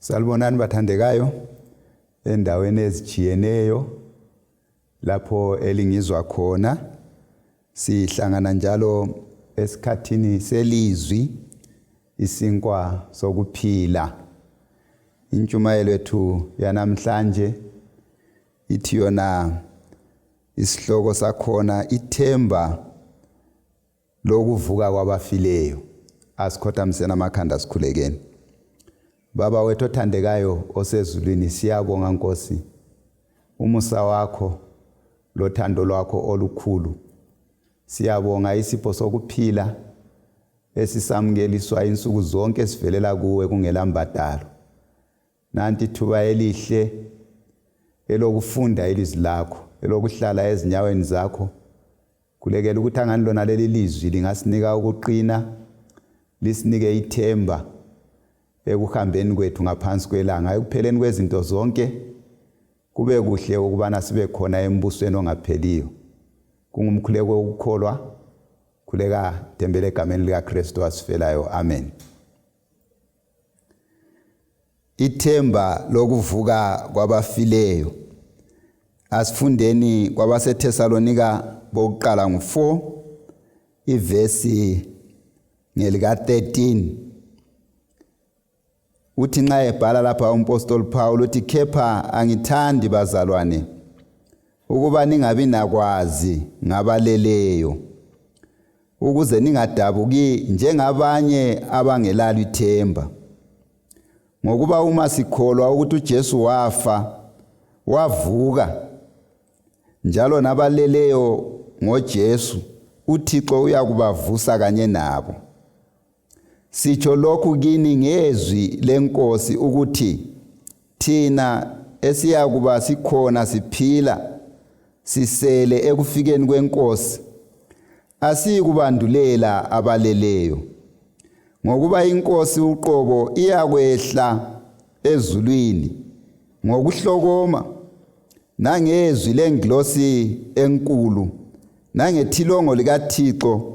Salibonani bathandekayo endaweni ezijiyeneyo lapho elingizwa khona. Sihlangana njalo esikhathini selizwi isinkwa sokuphila. Intshumayelo yethu yanamhlanje ithi yona isihloko sakhona ithemba lokuvuka kwabafileyo. Asikhothamseni amakhanda sikhulekeni. Baba wethu othandekayo osezulwini, siyabonga Nkosi umusa wakho lothando lwakho olukhulu. Siyabonga isipho sokuphila esisamkeliswa insuku zonke sivelela kuwe kungela mbadalo. Nanti thuba elihle elokufunda ilizwi lakho, elokuhlala ezinyaweni zakho. Kulekela ukuthi angani lona leli lizwi lingasinika ukuqina, lisinike ithemba ekuhambeni kwethu ngaphansi kwelanga, ekupheleni kwezinto zonke kube kuhle ukubana sibe khona embusweni ongapheliyo. Kungumkhuleko wokukholwa, khuleka tembele egameni lika Kristu asifelayo. Amen. Ithemba lokuvuka kwabafileyo. Asifundeni kwabaseThesalonika bokuqala ngo-4 ivesi ngelika 13. Uthi nxa ebhala lapha umpostoli Paul uthi, kepha angithandi bazalwane ukuba ningabi nakwazi ngabaleleyo, ukuze ningadabuki njengabanye abangelalo ithemba. Ngokuba uma sikholwa ukuthi uJesu wafa, wavuka, njalo nabaleleyo ngoJesu uThixo uyakubavusa kanye nabo. Sitsho lokhu kini ngezwi lenkosi ukuthi thina esiyakuba sikhona siphila sisele ekufikeni kwenkosi asikubandulela abaleleyo. Ngokuba inkosi uqobo iyakwehla ezulwini ngokuhlokoma nangezwi lengilosi enkulu nangethilongo likaThixo,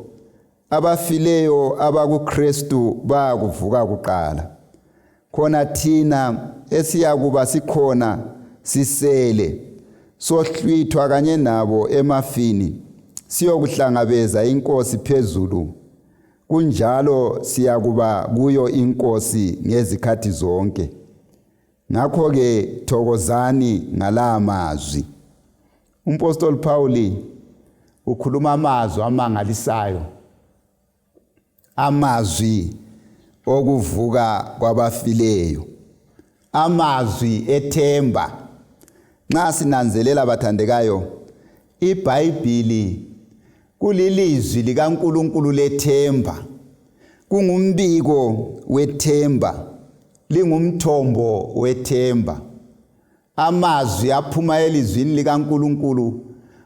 abafileyo abakuKristu bayakuvuka kuqala. Khona thina esiyakuba sikhona sisele sohlwithwa kanye nabo emafini siyokuhlangabeza inkosi phezulu, kunjalo siyakuba kuyo inkosi ngezikhathi zonke. Ngakho-ke thokozani ngala mazwi. Umpostoli Pauli ukhuluma amazwi amangalisayo, amazwi okuvuka kwabafileyo, amazwi ethemba. Nxa sinanzelela bathandekayo, iBhayibhili kulilizwi likaNkulunkulu lethemba, kungumbiko wethemba, lingumthombo wethemba. Amazwi aphuma elizwini likaNkulunkulu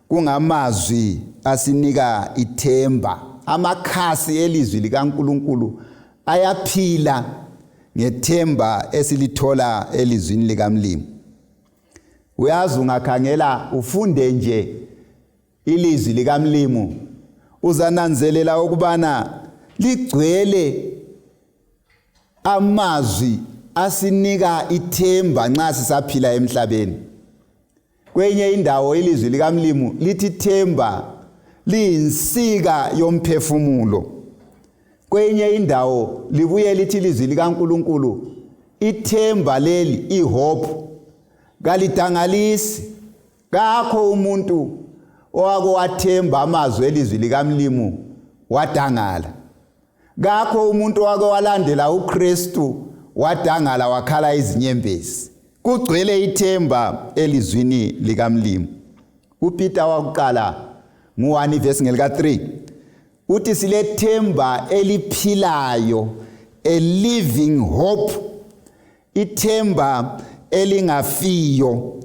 kungamazwi asinika ithemba. Amakhasi elizwi likaNkulunkulu ayaphila ngethemba esilithola elizwini likaMlimo. Uyazi, ungakhangela ufunde nje ilizwi likaMlimo uzananzelela ukubana ligcwele amazwi asinika ithemba nxa sisaphila emhlabeni. Kwenye indawo ilizwi likaMlimo lithi ithemba liyinsika yomphefumulo. Kwenye indawo libuye lithi ilizwi likaNkulunkulu ithemba leli, ihope, kalidangalisi. Kakho umuntu owake wathemba amazwi elizwi likaMlimo wadangala. Kakho umuntu owake walandela uKristu wadangala wakhala izinyembezi. Kugcwele ithemba elizwini likaMlimo. uPeter wakuqala ngo-1 ivesi ngelika 3 uthi silethemba eliphilayo, a living hope, ithemba elingafiyo.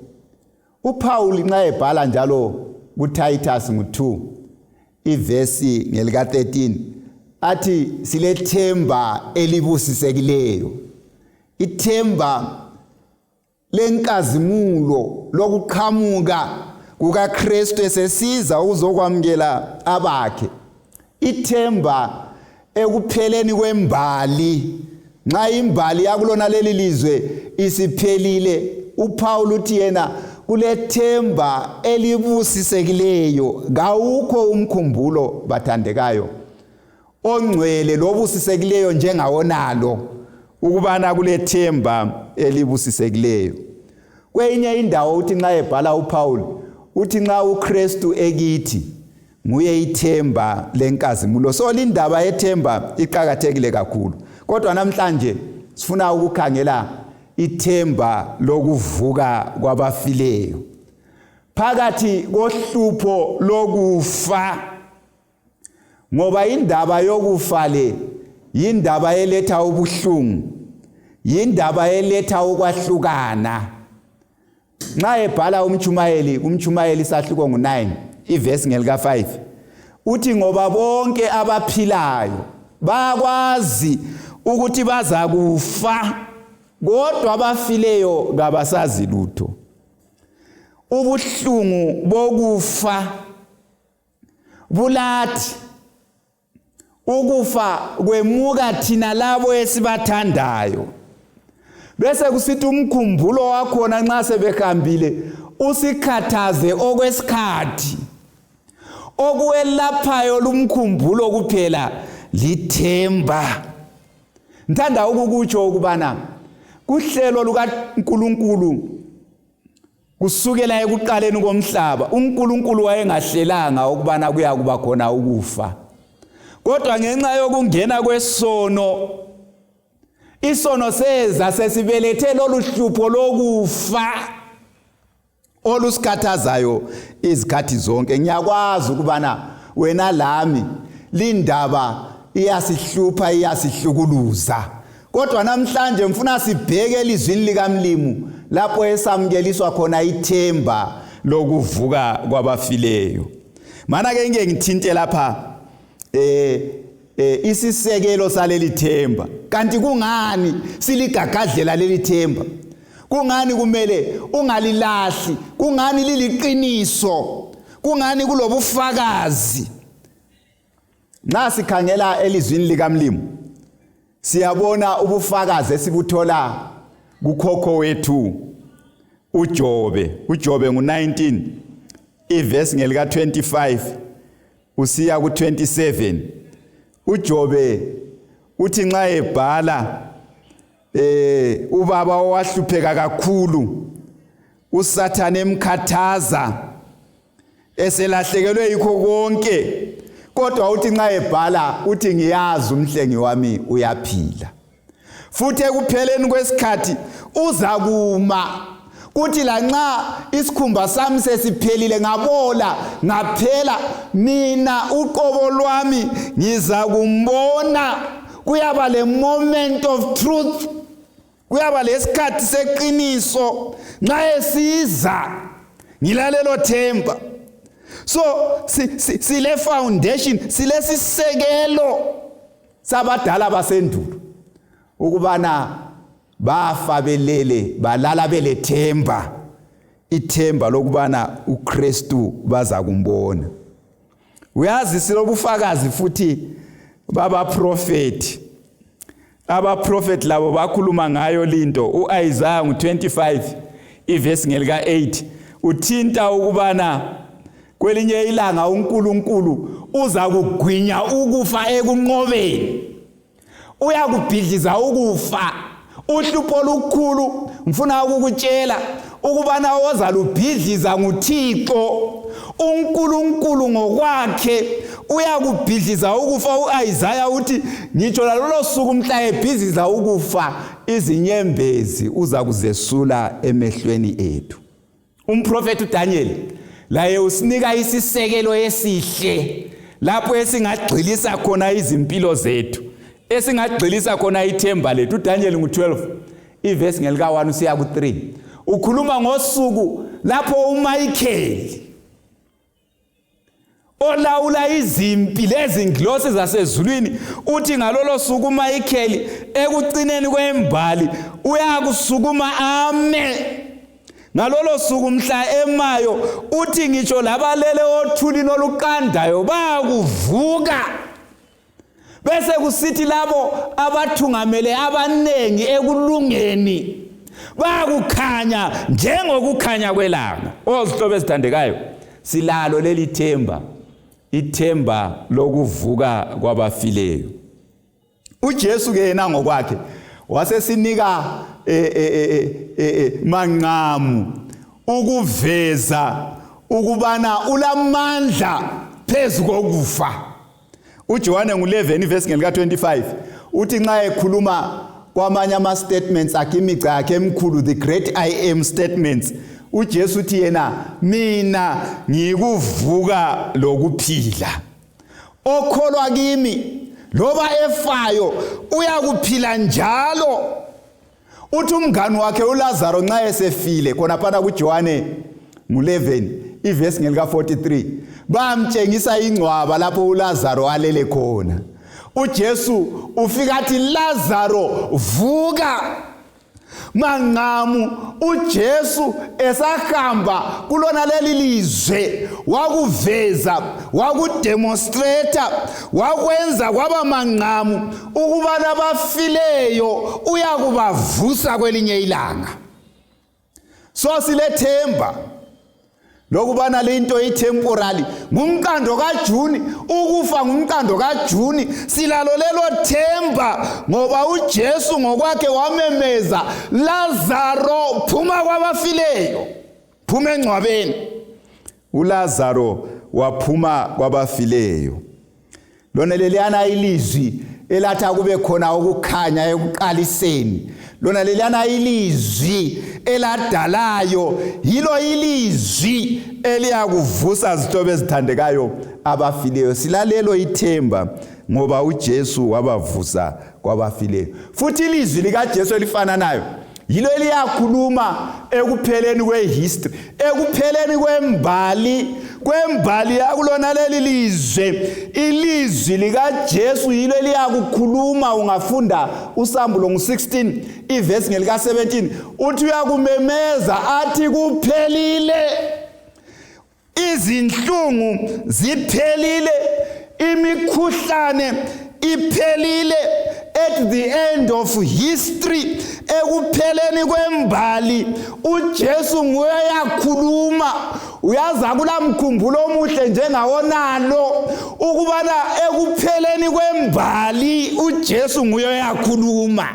uPaul nxa ebhala njalo kuTitus ngo-2 ivesi ngelika 13 athi silethemba elibusisekileyo, ithemba lenkazimulo lokuqhamuka kukaKristu esesiza ukuzokwamukela abakhe, ithemba ekupheleni kwembali nxa imbali yakulona leli lizwe isiphelile, uPaul uthi yena kulethemba elibusisekileyo, kawukho umkhumbulo bathandekayo ongcwele lobusisekileyo njengawonalo, ukubana kulethemba elibusisekileyo. Kwenye indawo uthi nxa ebhala uPaul uthi nxa uKristu ekithi nguye ithemba lenkazimulo. So lindaba yethemba iqhakathekile kakhulu. Kodwa namhlanje sifuna ukukhangela ithemba lokuvuka kwabafileyo. Phakathi kohlupho lokufa, ngoba indaba yokufa le yindaba eletha ubuhlungu, yindaba eletha ukwahlukana. Nxa ebhala umtshumayeli isahluko ngo9 ivesi ngelika 5 uthi ngoba bonke abaphilayo bakwazi ukuthi baza kufa, kodwa abafileyo kabasazi lutho. Ubuhlungu bokufa bulathi, ukufa kwemuka thina labo esibathandayo. Bese kusithi umkhumbulo wakhona nxa sebehambile usikhathaze okwesikhathi. Okuwelaphayo lumkhumbulo kuphela lithemba. Ngithanda ukukutsho ukubana kuhlelo lukaNkulunkulu kusukela ekuqaleni komhlaba uNkulunkulu wayengahlelanga ukubana kuyakuba khona ukufa. Kodwa ngenxa yokungena kwesono, isono seza sesibelethe lolu hlupho lokufa olusikhathazayo izikhathi zonke. Ngiyakwazi ukubana wena lami lindaba iyasihlupha, iyasihlukuluza. Kodwa namhlanje mfuna sibheke elizwini likaMlimu lapho esamukeliswa khona ithemba lokuvuka kwabafileyo. Mana ke ngithinte lapha isisekelo saleli themba. Kanti kungani siligagadlela leli themba? Kungani kumele ungalilahli? Kungani liliqiniso? Kungani kulobufakazi? Nasi khangela elizwini likaMlimu siyabona ubufakazi esibuthola kukhokho wethu uJobe. uJobe ngu19 ivesi ngelika 25 usiya ku27. uJobe uthi nxa ebhala ubaba owahlupheka kakhulu, uSathane emkhathaza, eselahlekelwe yikho konke, kodwa uthi nxa ebhala uthi ngiyazi umhlengi wami uyaphila. Futhi ekupheleni kwesikhathi uza kuma kuthi lanxa isikhumba sami sesiphelile ngabola ngaphela, mina uqobo lwami ngiza kumbona. Kuyaba le moment of truth, kuyaba lesikhathi seqiniso nxa esiza ngilalelo themba. So sile foundation, sile sisekelo sabadala basendulo ukubana bafa belele balala belethemba, ithemba lokubana uKristu baza kumbona. Uyazi silobufakazi futhi baba prophet. Abaprofeti labo bakhuluma ngayo linto. uIsaiah ngu25 ivesi ngelika 8 uthinta ukubana kwelinye ilanga uNkulunkulu uza kugwinya ukufa ekunqobeni, uyakubhidliza ukufa. Uhlupho olukhulu ngifuna ukukutshela ukubana ozalubhidliza nguThixo. uNkulunkulu ngokwakhe uyakubhidliza ukufa. uIsaiah uthi ngitsho lalolo suku mhla ebhidliza ukufa, izinyembezi uza kuzesula emehlweni ethu. Umprofeti uDaniel laye usinika isisekelo esihle lapho esingagxilisa khona izimpilo zethu, esingagxilisa khona ithemba lethu. uDaniel ngu12 ivesi ngelika 1 usiya ku3 ukhuluma ngosuku lapho uMichael olawula izimpi lezingilosi zasezulwini, uthi ngalolo suku uMichael ekucineni kwembali uyakusukuma ame. Ngalolo suku mhla emayo uthi ngitsho labalele othulini oluqandayo bayakuvuka. bese kusithi labo abathungamele abanengi ekulungeni bakukhanya njengokukhanya kwelanga. Ozihlobo ezithandekayo, silalo leli themba, ithemba lokuvuka kwabafileyo. uJesu ke yena ngokwakhe wasesinika manqamu ukuveza ukubana ulamandla phezu kokufa. uJohane 11 verse ngelika 25 uthi nxa ekhuluma kwamanye ama statements akhe imigca yakhe emkhulu, the great I am statements, uJesu uthi yena mina ngikuvuka lokuphila. Okholwa kimi loba efayo uyakuphila njalo. Uthi umngani wakhe uLazaro nxa esefile khona phana kuJohane 11 iverse ngelika 43 bamtshengisa ingcwaba lapho uLazaro alele khona. uJesu ufika athi Lazaro vuka. Manqamu uJesu esahamba kulona leli lizwe wakuveza, wakudemonstrate, wakwenza kwaba manqamu ukubana abafileyo uyakubavusa kwelinye ilanga. So silethemba lokubana lento itemporary, ngumqando kaJuni, ukufa ngumqando kaJuni. Silalo lelo themba ngoba uJesu ngokwakhe wamemeza, Lazaro phuma kwabafileyo, phuma engcwabeni. uLazaro waphuma kwabafileyo. Lona leliyana ilizwi elatha kube khona ukukhanya ekuqaliseni. Lona leliyana ilizwi eladalayo, yilo ilizwi eliyakuvusa zihlobo ezithandekayo abafileyo. Silalelo ithemba ngoba uJesu wabavusa kwabafileyo. Futhi ilizwi likaJesu elifananayo yilo eliyakhuluma ekupheleni kwehistory, ekupheleni kwembali yakulona leli lizwe. Ilizwi likaJesu yilo eliyakukhuluma. Ungafunda uSambulo 16 iverse ngelika 17 uthi uyakumemeza athi kuphelile, izinhlungu ziphelile, imikhuhlane iphelile. At the end of history, ekupheleni kwembali, uJesu nguye yakhuluma. Uyaza kula mkhumbulo omuhle njengawonalo ukubana ekupheleni kwembali uJesu nguye yakhuluma.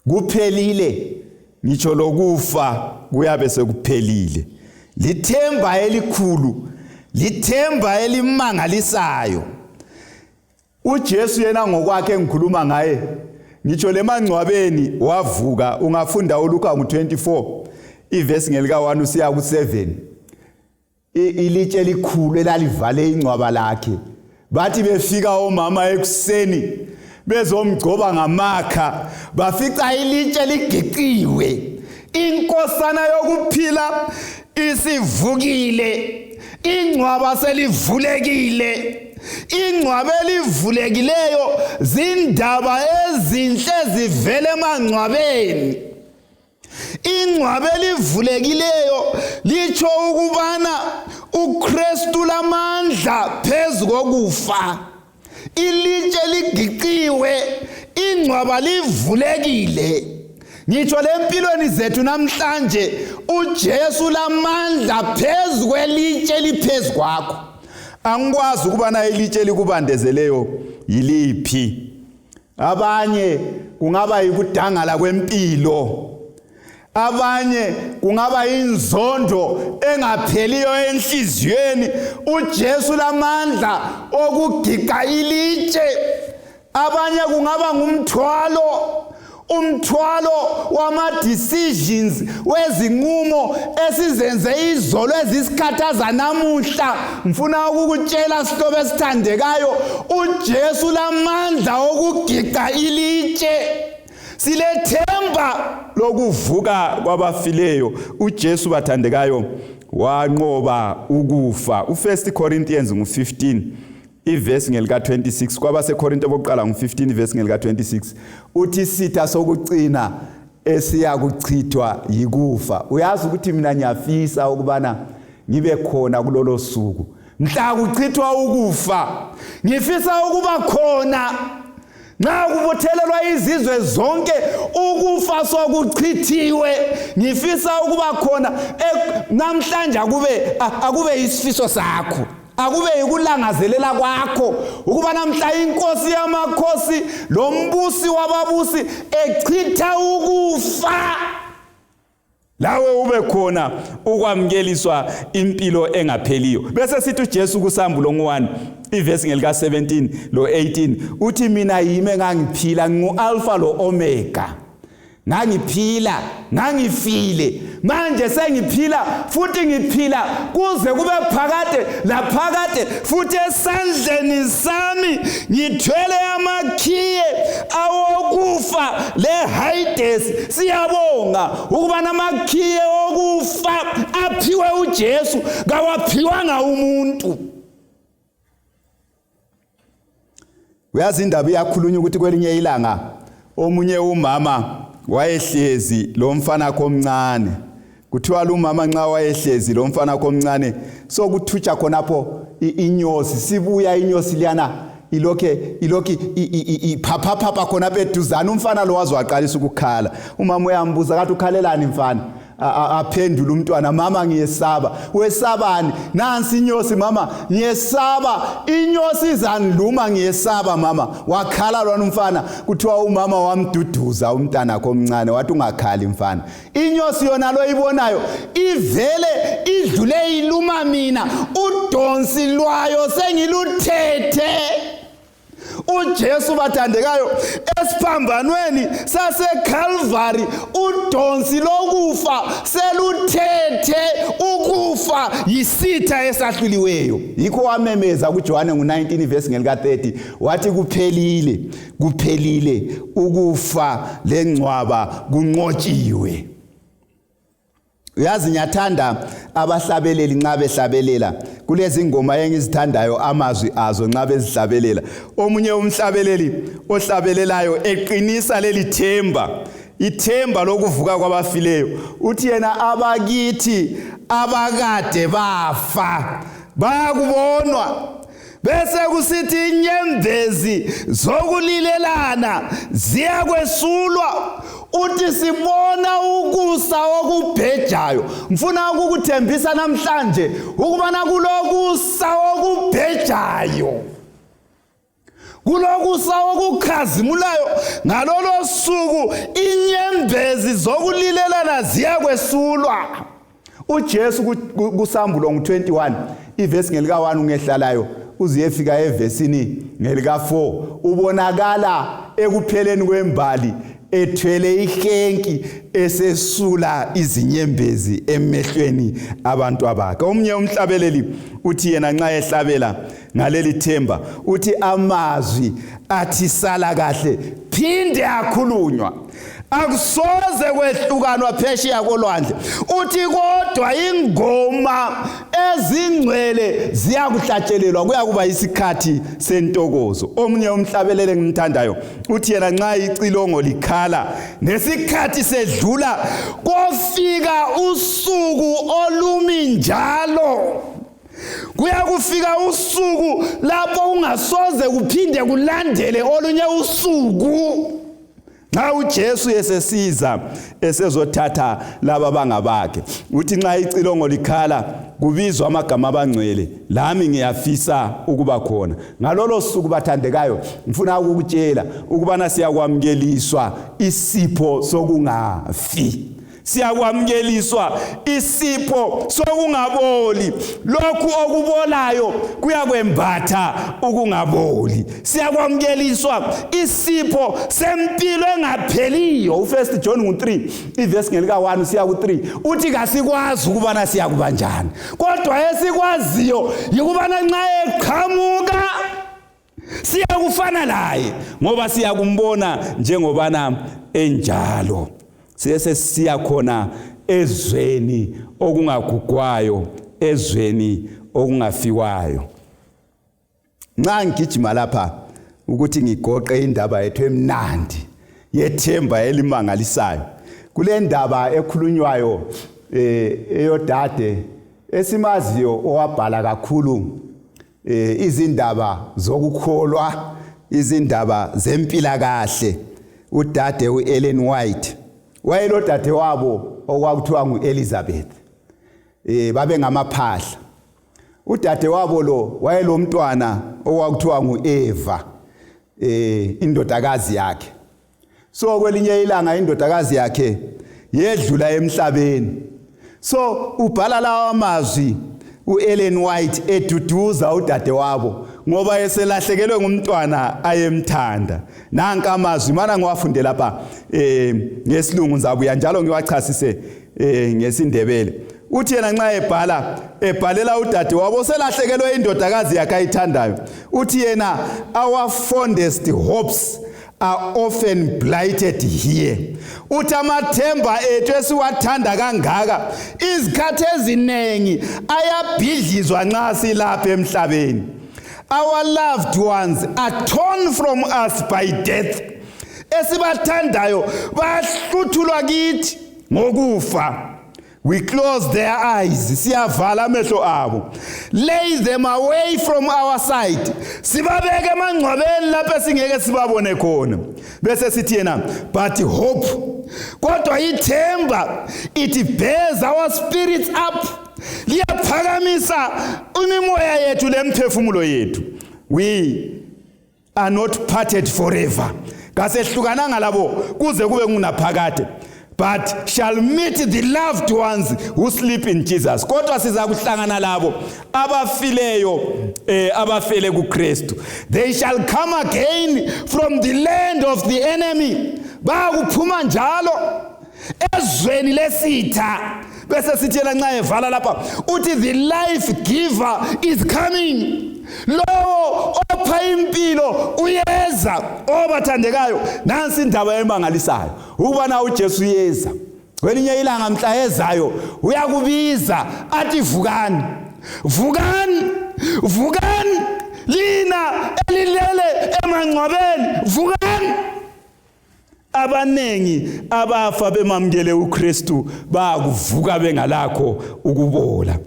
Kuphelile, ngitsho lokufa kuyabe sekuphelile. Lithemba elikhulu, lithemba elimangalisayo. uJesu yena ngokwakhe engikhuluma ngaye, ngitsho lemangcwabeni wavuka. Ungafunda uLuka 24 iverse ngelika 1 usiya ku7. Ilitshe elikhulu elalivale ingcwaba lakhe. Bathi befika omama ekuseni bezomgcoba ngamakha, bafica ilitshe ligiqiwe. Inkosana yokuphila isivukile, ingcwaba selivulekile. Ingcwaba elivulekileyo zindaba ezinhle zivele emangcwabeni. Ingcwaba elivulekileyo litsho ukubana uKristu lamandla phezu kokufa. Ilitshe ligiqiwe, ingcwaba livulekile. Ngitsho lempilweni zethu namhlanje uJesu lamandla phezu kwelitshe liphezu kwakho. Angikwazi ukubana ilitshe likubandezeleyo yiliphi. Abanye kungaba yikudangala kwempilo, abanye kungaba inzondo engapheliyo enhliziyweni. uJesu lamandla okugiqa ilitshe. Abanye kungaba umthwalo wama-decisions, wezinqumo esizenze izolo ezisikhathaza namuhla. Ngifuna ukukutshela sihlobo esithandekayo, uJesu lamandla okugiqa ilitshe. Silethemba lokuvuka kwabafileyo. uJesu bathandekayo wanqoba ukufa. U1 Corinthians 15 iverse ngelika 26 kwabaseKorinte bokuqala 15 iverse ngelika 26 uthi isitha sokucina esiyakuchithwa yikufa. Uyazi ukuthi mina ngiyafisa ukubana ngibe khona kulolo suku, mhla kuchithwa ukufa. Ngifisa ukuba khona nxa kubuthelelwa izizwe zonke ukufa sokuchithiwe. Ngifisa ukuba khona namhlanje akube isifiso sakho, akube ikulangazelela kwakho ukuba namhla inkosi yamakhosi lo mbusi wababusi echitha ukufa, lawe ube khona ukwamkeliswa impilo engapheliyo. Bese sithi uJesu kuSambulo 1 ivesi ngelika 17 lo 18 uthi mina yimi ngangiphila, ngu-alpha lo omega, ngangiphila ngangifile, manje sengiphila futhi ngiphila kuze kube phakade laphakade, futhi esandleni sami ngithwele amakhiye awokufa leHades. Siyabonga ukuba namakhiye okufa aphiwe uJesu, kawaphiwanga umuntu. Uyazi indaba iyakhulunywa ukuthi kwelinye ilanga omunye umama wayehlezi lo mfana komncane, kuthiwa lo mama nxa wayehlezi lo mfana komncane sokuthutsha khonapho inyosi, sibuya inyosi liyana ilokhe iphapha khonapho eduzane. Umfana lo wazwaqalisa ukukhala, umama uyambuza kathi ukhalelani mfana? Aphendula umntwana, mama ngiyesaba. Wesabani? Nansi inyosi mama, ngiyesaba, inyosi izandluma ngiyesaba mama. Wakhala lwana umfana, kuthiwa umama wamduduza umntana komncane wathi ungakhali mfana, inyosi yona lo ibonayo ivele idlule iluma mina, udonsi lwayo sengiluthethe. uJesu bathandekayo esiphambanweni saseCalvary udonsi lokufa seluthethe, ukufa yisitha esahluliweyo. Yikho wamemeza kuJohane 19 verse ngelika 30 wathi kuphelile ukufa lengcwaba kunqotshiwe. Uyazi ngiyathanda abahlabeleli nxa behlabelela, kulezi ngoma engizithandayo amazwi azo nxa bezihlabelela. Omunye umhlabeleli ohlabelelayo eqinisa leli themba, ithemba lokuvuka kwabafileyo, uthi yena abakithi abakade bafa bayakubonwa. Bese kusithi inyembezi zokulilelana ziyakwesulwa, uthi sibona ukusa okubhejayo. Mfuna ukukuthembisa namhlanje ukubana kulokusa okubhejayo, kulokusa okukhazimulayo. Ngalolo suku inyembezi zokulilelana ziyakwesulwa. uJesu kuSambulo 21 ivesi ngelika 1 ungehlalayo uziyefika evesini ngelika 4 ubonakala ekupheleni kwembali ethwele ihenki esesula izinyembezi emehlweni abantu abakhe. Omunye umhlabeleli uthi yena nxa ehlabela ngaleli themba uthi amazwi athi sala kahle phinde akhulunywa, akusoze kwehlukanwa phesheya kolwandle. Uthi kodwa ingoma ezingcwele ziyakuhlatshelelwa, kuyakuba isikhathi sentokozo. Omunye umhlabeleli engimthandayo uthi yena nxa icilongo likhala nesikhathi sedlula kofika usuku olumi njalo, kuyakufika usuku lapho ungasoze kuphinde kulandele olunye usuku. Nxa uJesu esesiza esezothatha laba bangabakhe, uthi nxa icilongo likhala kubizwa amagama abangcwele, lami ngiyafisa ukuba khona. Ngalolo suku bathandekayo, ngifuna ukukutshela ukubana siyakwamkeliswa isipho sokungafi, siyakwamkeliswa isipho sokungaboli. Lokhu okubolayo kuyakwembatha ukungaboli. Siyakwamkeliswa isipho sempilo engapheliyo. U1 John 3 ivesi ngelika 1 siya ku3 uthi kasikwazi ukubana siyakuba njani, kodwa esikwaziyo yikubana nxa eqhamuka siyakufana laye, ngoba siyakumbona njengobana enjalo. Siya khona ezweni okungagugwayo, ezweni okungafiwayo. Nxa ngigijima lapha ukuthi ngigoqe indaba yethu emnandi yethemba elimangalisayo, kule ndaba ekhulunywayo eyodade esimaziyo owabhala kakhulu izindaba zokukholwa, izindaba zempilakahle, udade uEllen White. Wayelo dade wabo okwakuthiwa nguElizabeth. Babe ngamaphahla. Udade wabo lo wayelomntwana okwakuthiwa nguEva, indodakazi yakhe. So kwelinye ilanga indodakazi yakhe yedlula emhlabeni. So ubhala lawa amazwi uEllen White eduduza udade wabo ngoba eselahlekelwe ngumntwana ayemthanda. Nanka amazwi mana ngiwafundela lapha ngesilungu ngizabuya njalo ngiwachasise ngesindebele. Uthi yena nxa ebhalela udade wabo selahlekelwe indodakazi yakhe ayithandayo. Uthi yena, our fondest hopes are often blighted here. Uthi amathemba ethu esiwathanda kangaka izikhathi ezinengi ayabhidlizwa nxa silapha emhlabeni. Our loved ones are torn from us by death. Esibathandayo bahluthulwa kithi ngokufa. We close their eyes, siyavala amehlo abo. Lay them away from our sight. Sibabeke emangcwabeni lapho singeke sibabone khona. Bese sithi yena, but hope, kodwa ithemba, it bears our spirits up. Liyaphakamisa imimoya yethu lemphefumulo yethu. We are not parted forever. Kasehlukananga labo kuze kube ngunaphakade. But shall meet the loved ones who sleep in Jesus. Kodwa siza kuhlangana labo abafileyo abafele kuKristu. They shall come again from the land of the enemy. Bakuphuma njalo ezweni lesitha. Bese sithi yena nxa evala lapha uthi the life giver is coming. Lo opha impilo uyeza. Obathandekayo nansi indaba emangalisayo ukubana uJesu uyeza. Kwelinye ilanga mhla ezayo uyakubiza athi vukani, vukani, vukani lina elilele emangcwabeni, vukani. Abanengi abafa bemamkele uKristu bakuvuka bengalakho ukubola.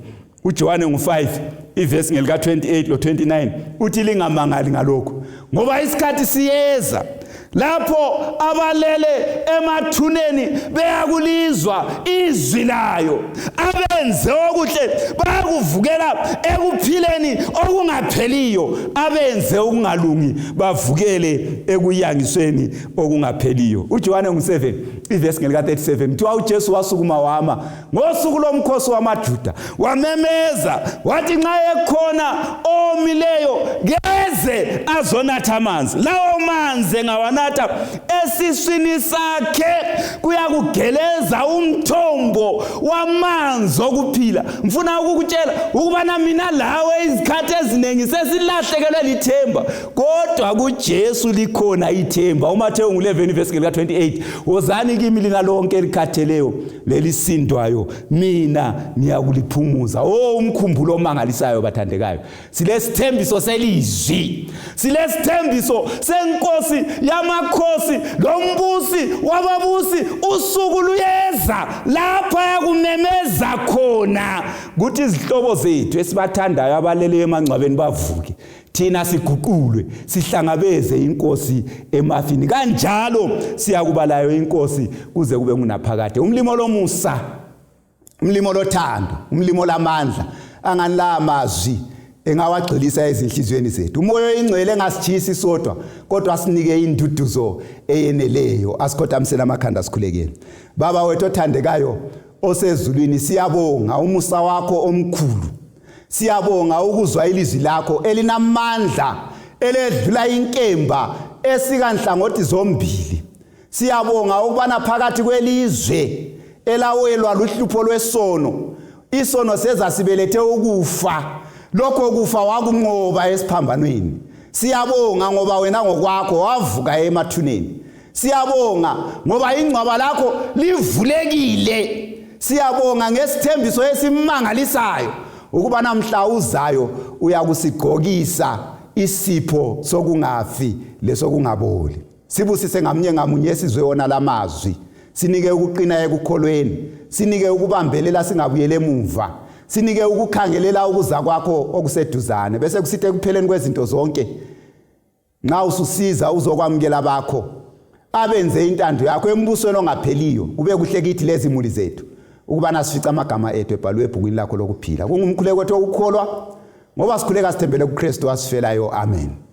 uJohane 5 ivesi ngelika 28 lo 29 uthi lingamangali ngalokho ngoba isikhathi siyeza lapho abalele emathuneni beyakulizwa izwi layo. Abenze okuhle bakuvukela ekuphileni okungapheliyo, abenze okungalungi bavukele ekuyangisweni okungapheliyo. uJohane 7 ivesi ngelika 37 kuthiwa uJesu wasukuma wama ngosuku lomkhosi wamaJuda wamemeza wathi nxa ekhona omileyo ngeze azonatha amanzi. Lawo manzi ngawanatha esiswini sakhe kuyakugeleza umthombo wamanzi okuphila. Mfuna ukukutshela ukubana mina lawe izikhathi ezinengi sesilahlekelwe lithemba, kodwa kuJesu likhona ithemba. uMathewu 11 verse 28 wozani kimi lina lonke elikhatheleyo lelisindwayo mina ngiyakuliphumuza. Umkhumbulo omangalisayo bathandekayo. Silesithembiso selizwi, silesithembiso senkosi yamakhosi lombusi wababusi. Usuku luyeza lapha yakumemeza khona kuthi izihlobo zethu esibathandayo abalele emangcwabeni bavuke, thina siguqulwe sihlangabeze inkosi emafini. Kanjalo siyakubalayo inkosi kuze kube ngunaphakade. Umlimo lomusa, umlimo lothando, umlimo lamandla angala amazwi engawagxilisa ezinhlizweni zethu. Umoya oyingcwele engasitshisi sodwa kodwa asinike induduzo eyeneleyo. Asikhothamisela amakhanda sikhulekele. Baba wethu othandekayo osezulwini, siyabonga umusa wakho omkhulu. Siyabonga ukuzwa ilizwi lakho elinamandla eledlula inkemba esikanhlangothi zombili. Siyabonga ukubana phakathi kwelizwe elawelwa luhlupho lwesono, isono seza sibelethe ukufa, lokho kufa wakunqoba esiphambanweni. Siyabonga ngoba wena ngokwakho wavuka emathuneni. Siyabonga ngoba ingcwaba lakho livulekile. Siyabonga ngesithembiso esimangalisayo ukuba namhla uzayo uyakusigqokisa isipho sokungafi lesokungaboli. Sibusise ngamunye ngamunye esizwe wona lamazwi. Sinike ukuqina ekukholweni, sinike ukubambelela singabuyele emuva. sinike ukukhangelela ukuza kwakho okuseduzane bese kusithi ekupheleni kwezinto zonke nxa ususiza uzokwamukela bakho abenze intando yakho embusweni ongapheliyo kube kuhle kithi lezi muli zethu ukubana sifica amagama ethu ebhalwe ebhukwini lakho lokuphila kungumkhuleko wethu okukholwa ngoba sikhuleka sithembele kuKristu wasifelayo amen.